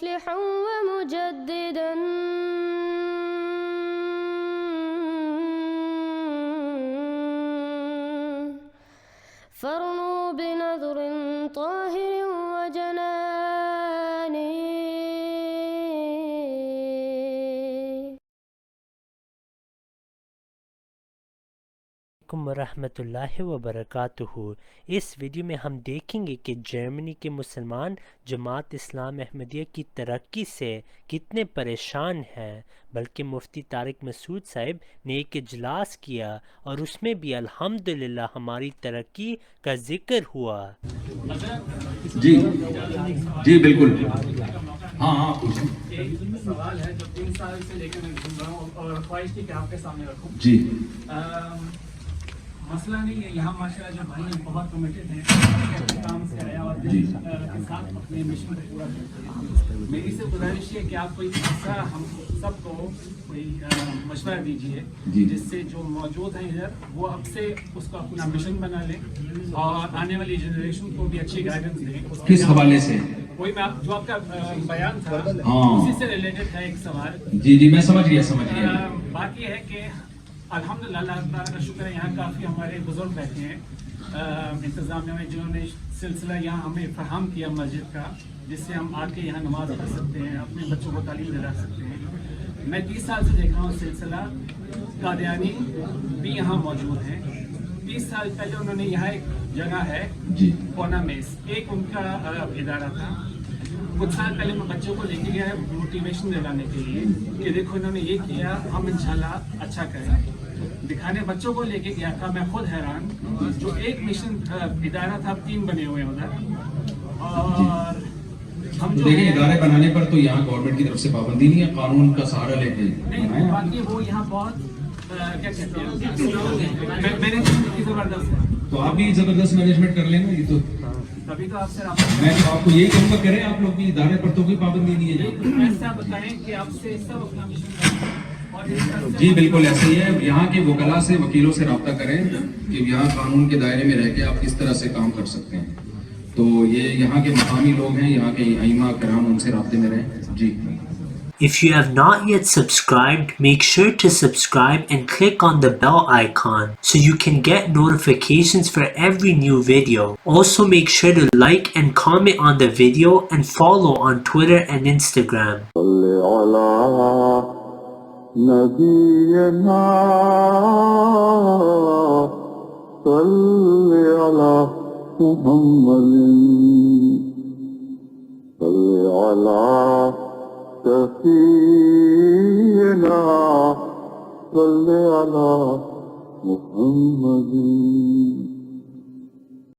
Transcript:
مصلحا ومجددا فارنوا بنظر طاهر وجنان ورحمۃ اللہ وبرکاتہ۔ اس ویڈیو میں ہم دیکھیں گے کہ جرمنی کے مسلمان جماعت اسلام احمدیہ کی ترقی سے کتنے پریشان ہیں، بلکہ مفتی طارق مسعود صاحب نے ایک اجلاس کیا اور اس میں بھی الحمدللہ ہماری ترقی کا ذکر ہوا۔ جی بالکل، ہاں ایک سوال ہے جو 3 سال سے لے کے میں گھوم رہا ہوں اور خواہش تھی کہ آپ کے سامنے رکھوں۔ جی مسئلہ نہیں ہے، یہاں ماشاءاللہ جو بھائی ہیں بہت کمیٹڈ ہیں، کام سے آیا اور کے ساتھ اپنے مشن کو پورا کرتے ہیں۔ میری سے گزارش ہے کہ آپ کوئی ایسا ہم سب کو کوئی مشورہ دیجیے جس سے جو موجود ہیں ادھر وہ اب سے اس کو اپنا مشن بنا لیں اور آنے والی جنریشن کو بھی اچھی گائیڈنس دیں۔ کس حوالے سے؟ وہی میں جو آپ کا بیان تھا اسی سے ریلیٹڈ تھا ایک سوال۔ جی میں سمجھ گیا۔ بات یہ ہے کہ الحمدللہ اللہ تعالیٰ کا شکر ہے، یہاں کافی ہمارے بزرگ بیٹھے ہیں انتظامیہ میں، جنہوں نے سلسلہ یہاں ہمیں فراہم کیا مسجد کا، جس سے ہم آ کے یہاں نماز پڑھ سکتے ہیں، اپنے بچوں کو تعلیم دلا سکتے ہیں۔ میں 30 سال سے دیکھ رہا ہوں سلسلہ قادیانی بھی یہاں موجود ہیں۔ 30 سال پہلے انہوں نے یہاں ایک جگہ ہے کونا میس، ایک ان کا ادارہ تھا۔ کچھ سال پہلے میں بچوں کو لے کے گیا ہے موٹیویشن دلانے کے لیے کہ دیکھو انہوں نے یہ کیا، ہم انشاءاللہ اچھا کریں، دکھانے بچوں کو لے کے گیا تھا۔ میں خود حیران، جو ایک مشن ادارہ تھا 3 بنے ہوئے ادھر، اور ہم جو لیکن ادارے بنانے پر تو یہاں گورنمنٹ کی طرف سے پابندی نہیں ہے، قانون کا سہارا لیتے ہیں۔ نہیں، باقی وہ یہاں بہت کیا کہتے ہیں مینجمنٹ کی زبردست ہے، تو آپ بھی زبردست مینجمنٹ کر لیں گے۔ یہ تو تبھی تو آپ سے میں تو آپ کو یہی کہوں گا، کریں آپ لوگ بھی ادارے پر تو کوئی پابندی نہیں ہے۔ ایسا بتائیں کہ آپ سے سب اپنا مشن کریں۔ جی بالکل ایسا ہی ہے، یہاں کے وکلاء سے وکیلوں سے رابطہ کریں کہ یہاں قانون کے دائرے میں رہ کے آپ کس طرح سے کام کر سکتے ہیں۔ تو یہ یہاں کے مقامی لوگ ہیں، یہاں کے ائمہ کرام، ان سے رابطے میں رہیں۔ جی If you have not yet subscribed, make sure to subscribe and click on the bell icon so you can get notifications for every new video. Also make sure to like and comment on the video and follow on Twitter and Instagram. سفينا صل على محمد